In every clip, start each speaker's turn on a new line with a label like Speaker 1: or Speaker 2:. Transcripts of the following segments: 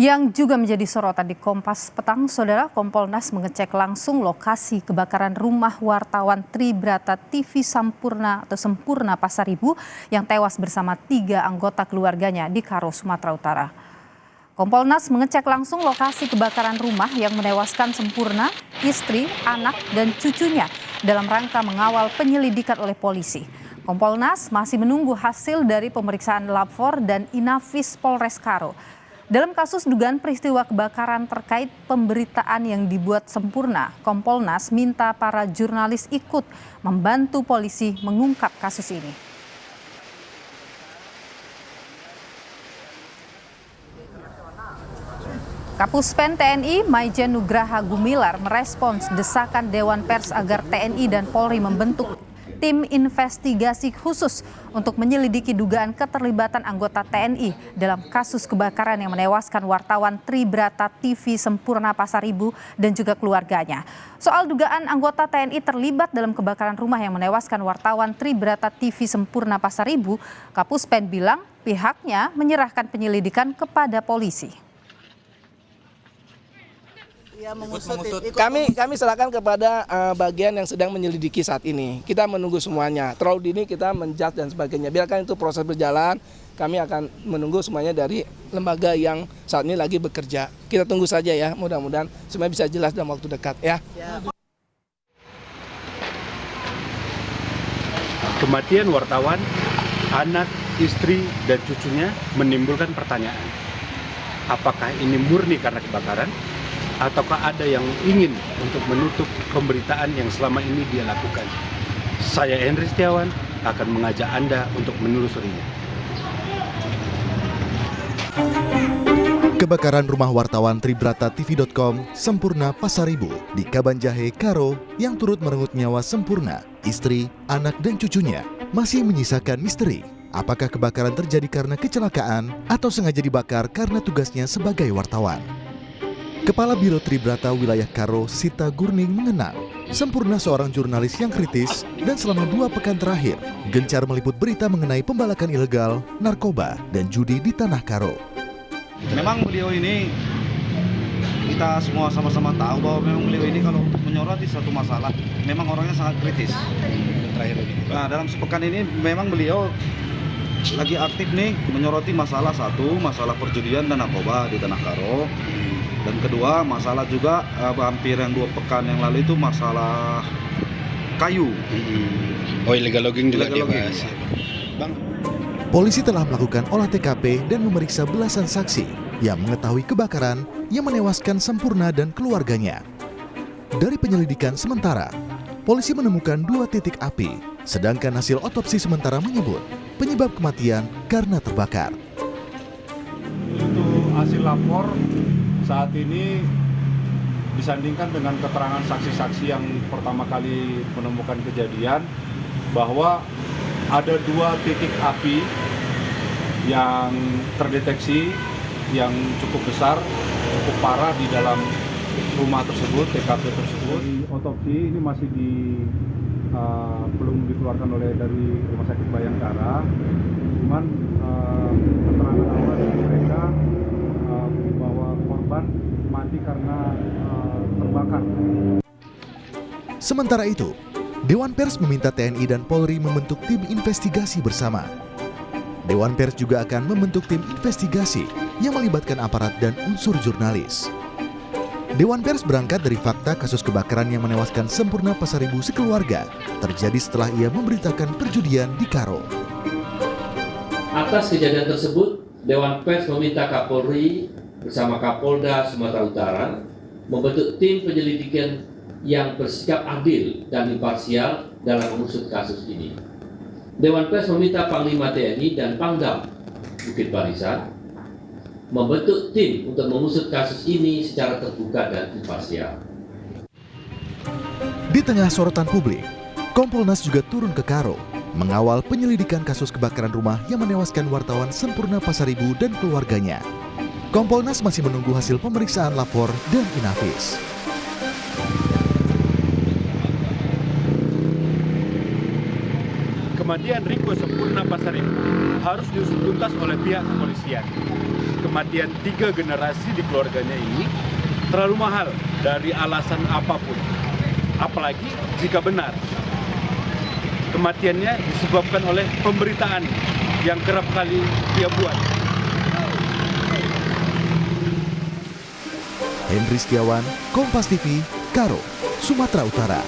Speaker 1: Yang juga menjadi sorotan di Kompas Petang, Saudara, Kompolnas mengecek langsung lokasi kebakaran rumah wartawan Tribrata TV Sampurna atau Sempurna Pasaribu yang tewas bersama 3 anggota keluarganya di Karo, Sumatera Utara. Kompolnas mengecek langsung lokasi kebakaran rumah yang menewaskan Sempurna, istri, anak, dan cucunya dalam rangka mengawal penyelidikan oleh polisi. Kompolnas masih menunggu hasil dari pemeriksaan Lapor dan Inafis Polres Karo. Dalam kasus dugaan peristiwa kebakaran terkait pemberitaan yang dibuat Sempurna, Kompolnas minta para jurnalis ikut membantu polisi mengungkap kasus ini. Kapuspen TNI Maijen Nugraha Gumilar merespons desakan Dewan Pers agar TNI dan Polri membentuk tim investigasi khusus untuk menyelidiki dugaan keterlibatan anggota TNI dalam kasus kebakaran yang menewaskan wartawan Tribrata TV Sempurna Pasaribu dan juga keluarganya. Soal dugaan anggota TNI terlibat dalam kebakaran rumah yang menewaskan wartawan Tribrata TV Sempurna Pasaribu, Kapuspen bilang pihaknya menyerahkan penyelidikan kepada polisi.
Speaker 2: Ya, kami serahkan kepada bagian yang sedang menyelidiki saat ini. Kita menunggu semuanya. Terlalu dini kita menjudge dan sebagainya. Biarkan itu proses berjalan. Kami akan menunggu semuanya dari lembaga yang saat ini lagi bekerja. Kita tunggu saja ya. Mudah-mudahan semuanya bisa jelas dalam waktu dekat ya.
Speaker 3: Kematian wartawan, anak, istri, dan cucunya menimbulkan pertanyaan. Apakah ini murni karena kebakaran? Ataukah ada yang ingin untuk menutup pemberitaan yang selama ini dia lakukan? Saya Henry Setiawan akan mengajak Anda untuk menelusurinya.
Speaker 4: Kebakaran rumah wartawan Tribrata TV.com Sempurna Pasaribu di Kabanjahe, Karo yang turut merenggut nyawa Sempurna, istri, anak, dan cucunya masih menyisakan misteri. Apakah kebakaran terjadi karena kecelakaan atau sengaja dibakar karena tugasnya sebagai wartawan? Kepala Biro Tribrata Wilayah Karo, Sita Gurning mengenang Sempurna seorang jurnalis yang kritis dan selama 2 pekan terakhir gencar meliput berita mengenai pembalakan ilegal, narkoba, dan judi di Tanah Karo.
Speaker 5: Memang beliau ini, kita semua sama-sama tahu bahwa memang beliau ini kalau untuk menyoroti satu masalah, memang orangnya sangat kritis. Nah, dalam sepekan ini memang beliau lagi aktif nih menyoroti masalah perjudian dan narkoba di Tanah Karo. Dan kedua, masalah juga hampir yang 2 pekan yang lalu itu masalah kayu.
Speaker 3: Oh, illegal logging juga dibahas.
Speaker 5: Bang.
Speaker 4: Polisi telah melakukan olah TKP dan memeriksa belasan saksi yang mengetahui kebakaran yang menewaskan Sempurna dan keluarganya. Dari penyelidikan sementara, polisi menemukan 2 titik api, sedangkan hasil otopsi sementara menyebut penyebab kematian karena terbakar.
Speaker 3: Untuk hasil lapor saat ini disandingkan dengan keterangan saksi-saksi yang pertama kali menemukan kejadian bahwa ada 2 titik api yang terdeteksi yang cukup besar, cukup parah di dalam rumah tersebut, TKP tersebut. Otopsi ini masih belum dikeluarkan dari Rumah Sakit Bayangkara, cuman keterangan awal dari mereka bahwa korban mati karena terbakar.
Speaker 4: Sementara itu, Dewan Pers meminta TNI dan Polri membentuk tim investigasi bersama. Dewan Pers juga akan membentuk tim investigasi yang melibatkan aparat dan unsur jurnalis. Dewan Pers berangkat dari fakta kasus kebakaran yang menewaskan Sempurna Pasaribu sekeluarga terjadi setelah ia memberitakan perjudian di Karo.
Speaker 6: Atas kejadian tersebut, Dewan Pers meminta Kapolri bersama Kapolda Sumatera Utara membentuk tim penyelidikan yang bersikap adil dan imparsial dalam mengusut kasus ini. Dewan Pers meminta Panglima TNI dan Pangdam Bukit Barisan membentuk tim untuk mengusut kasus ini secara terbuka dan imparsial.
Speaker 4: Di tengah sorotan publik, Kompolnas juga turun ke Karo mengawal penyelidikan kasus kebakaran rumah yang menewaskan wartawan Sempurna Pasaribu dan keluarganya. Kompolnas masih menunggu hasil pemeriksaan Lapor dan Inafis.
Speaker 3: Kematian Riko Sempurna Pasaribu harus diusut tuntas oleh pihak kepolisian. kematian 3 generasi di keluarganya ini terlalu mahal dari alasan apapun. Apalagi jika benar kematiannya disebabkan oleh pemberitaan yang kerap kali dia buat.
Speaker 4: Henry Setiawan, Kompas TV, Karo, Sumatera Utara.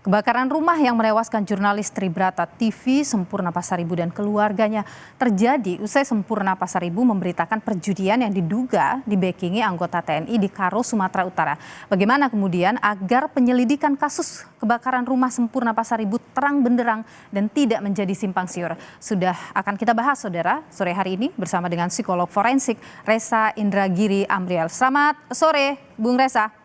Speaker 1: Kebakaran rumah yang menewaskan jurnalis Tribrata TV Sempurna Pasaribu dan keluarganya terjadi usai Sempurna Pasaribu memberitakan perjudian yang diduga dibackingi anggota TNI di Karo, Sumatera Utara. Bagaimana kemudian agar penyelidikan kasus kebakaran rumah Sempurna Pasaribu terang benderang dan tidak menjadi simpang siur? Sudah akan kita bahas, saudara, sore hari ini bersama dengan psikolog forensik Reza Indragiri Amriel. Selamat sore, Bung Reza.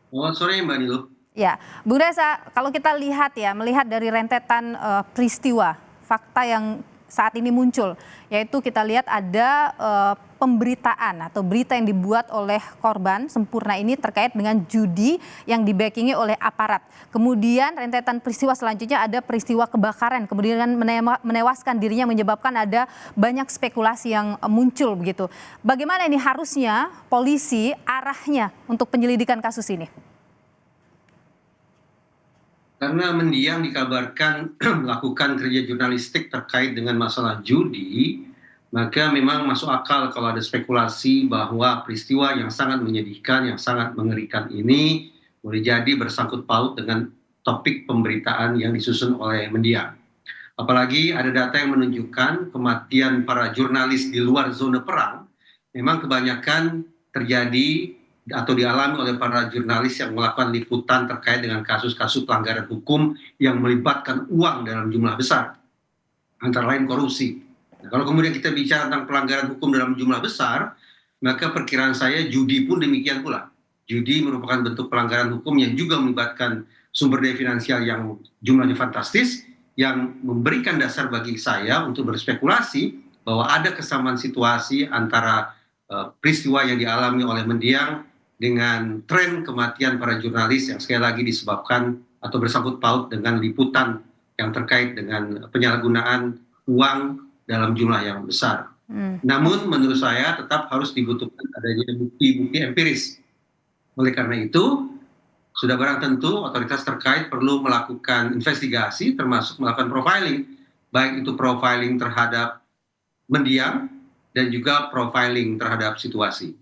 Speaker 7: Selamat sore Mbak Nilo.
Speaker 1: Ya, Bung Reza, kalau kita lihat ya, melihat dari rentetan peristiwa, fakta yang saat ini muncul, yaitu kita lihat ada pemberitaan atau berita yang dibuat oleh korban Sempurna ini terkait dengan judi yang dibackingi oleh aparat. Kemudian rentetan peristiwa selanjutnya ada peristiwa kebakaran, kemudian menewaskan dirinya, menyebabkan ada banyak spekulasi yang muncul begitu. Bagaimana ini harusnya polisi arahnya untuk penyelidikan kasus ini?
Speaker 7: Karena mendiang dikabarkan melakukan kerja jurnalistik terkait dengan masalah judi, maka memang masuk akal kalau ada spekulasi bahwa peristiwa yang sangat menyedihkan, yang sangat mengerikan ini boleh jadi bersangkut paut dengan topik pemberitaan yang disusun oleh mendiang. Apalagi ada data yang menunjukkan kematian para jurnalis di luar zona perang memang kebanyakan terjadi atau dialami oleh para jurnalis yang melakukan liputan terkait dengan kasus-kasus pelanggaran hukum yang melibatkan uang dalam jumlah besar, antara lain korupsi. Nah, kalau kemudian kita bicara tentang pelanggaran hukum dalam jumlah besar, maka perkiraan saya judi pun demikian pula. Judi merupakan bentuk pelanggaran hukum yang juga melibatkan sumber daya finansial yang jumlahnya fantastis, yang memberikan dasar bagi saya untuk berspekulasi bahwa ada kesamaan situasi antara peristiwa yang dialami oleh mendiang dengan tren kematian para jurnalis yang sekali lagi disebabkan atau bersangkut paut dengan liputan yang terkait dengan penyalahgunaan uang dalam jumlah yang besar. Namun menurut saya tetap harus dibutuhkan adanya bukti-bukti empiris. Oleh karena itu, sudah barang tentu otoritas terkait perlu melakukan investigasi termasuk melakukan profiling, baik itu profiling terhadap mendiang dan juga profiling terhadap situasi.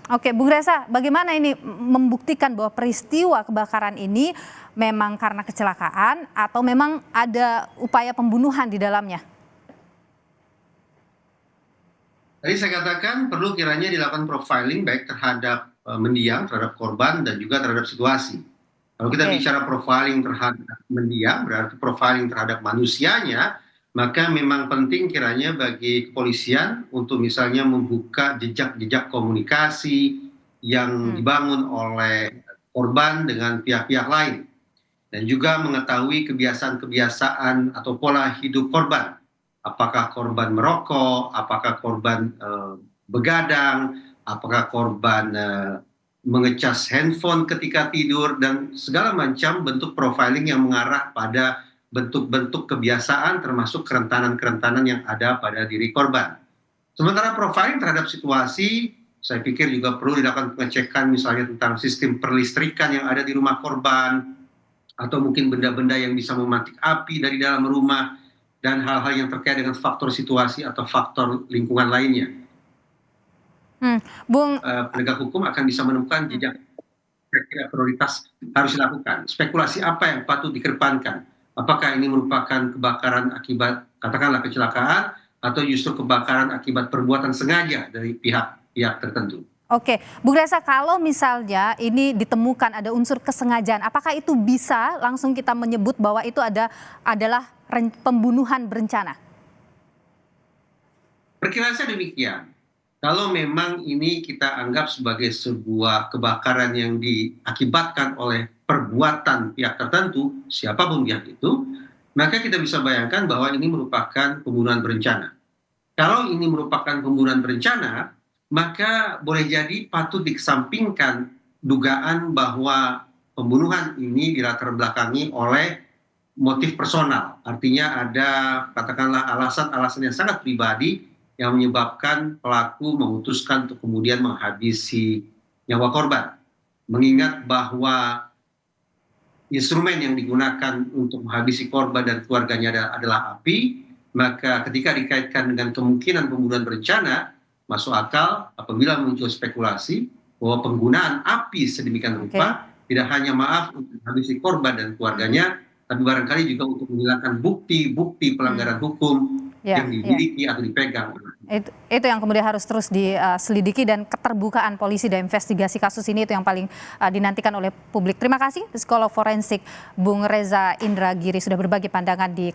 Speaker 1: Oke, Bung Reza, bagaimana ini membuktikan bahwa peristiwa kebakaran ini memang karena kecelakaan atau memang ada upaya pembunuhan di dalamnya?
Speaker 7: Tadi saya katakan perlu kiranya dilakukan profiling baik terhadap mendiang, terhadap korban, dan juga terhadap situasi. Kalau kita bicara profiling terhadap mendiang, berarti profiling terhadap manusianya, maka memang penting kiranya bagi kepolisian untuk misalnya membuka jejak-jejak komunikasi yang dibangun oleh korban dengan pihak-pihak lain. Dan juga mengetahui kebiasaan-kebiasaan atau pola hidup korban. Apakah korban merokok, apakah korban begadang, apakah korban mengecas handphone ketika tidur, dan segala macam bentuk profiling yang mengarah pada bentuk-bentuk kebiasaan termasuk kerentanan-kerentanan yang ada pada diri korban. Sementara profiling terhadap situasi, saya pikir juga perlu dilakukan pengecekan misalnya tentang sistem perlistrikan yang ada di rumah korban, atau mungkin benda-benda yang bisa memantik api dari dalam rumah, dan hal-hal yang terkait dengan faktor situasi atau faktor lingkungan lainnya. Penegak hukum akan bisa menemukan jejak prioritas harus dilakukan. Spekulasi apa yang patut dikedepankan? Apakah ini merupakan kebakaran akibat katakanlah kecelakaan atau justru kebakaran akibat perbuatan sengaja dari pihak-pihak tertentu?
Speaker 1: Oke, Bung Reza, kalau misalnya ini ditemukan ada unsur kesengajaan, apakah itu bisa langsung kita menyebut bahwa itu adalah pembunuhan berencana?
Speaker 7: Perkiraan saya demikian. Kalau memang ini kita anggap sebagai sebuah kebakaran yang diakibatkan oleh perbuatan pihak tertentu, siapapun pihak itu, maka kita bisa bayangkan bahwa ini merupakan pembunuhan berencana. Kalau ini merupakan pembunuhan berencana, maka boleh jadi patut dikesampingkan dugaan bahwa pembunuhan ini dilatar belakangi oleh motif personal, artinya ada katakanlah alasan-alasan yang sangat pribadi yang menyebabkan pelaku memutuskan untuk kemudian menghabisi nyawa korban. Mengingat bahwa instrumen yang digunakan untuk menghabisi korban dan keluarganya adalah api, maka ketika dikaitkan dengan kemungkinan pembunuhan berencana, masuk akal apabila muncul spekulasi bahwa penggunaan api sedemikian rupa tidak hanya untuk menghabisi korban dan keluarganya, tapi barangkali juga untuk menghilangkan bukti-bukti pelanggaran hukum yang dimiliki atau dipegang.
Speaker 1: Itu yang kemudian harus terus diselidiki, dan keterbukaan polisi dan investigasi kasus ini itu yang paling dinantikan oleh publik. Terima kasih psikolog forensik Bung Reza Indragiri sudah berbagi pandangan di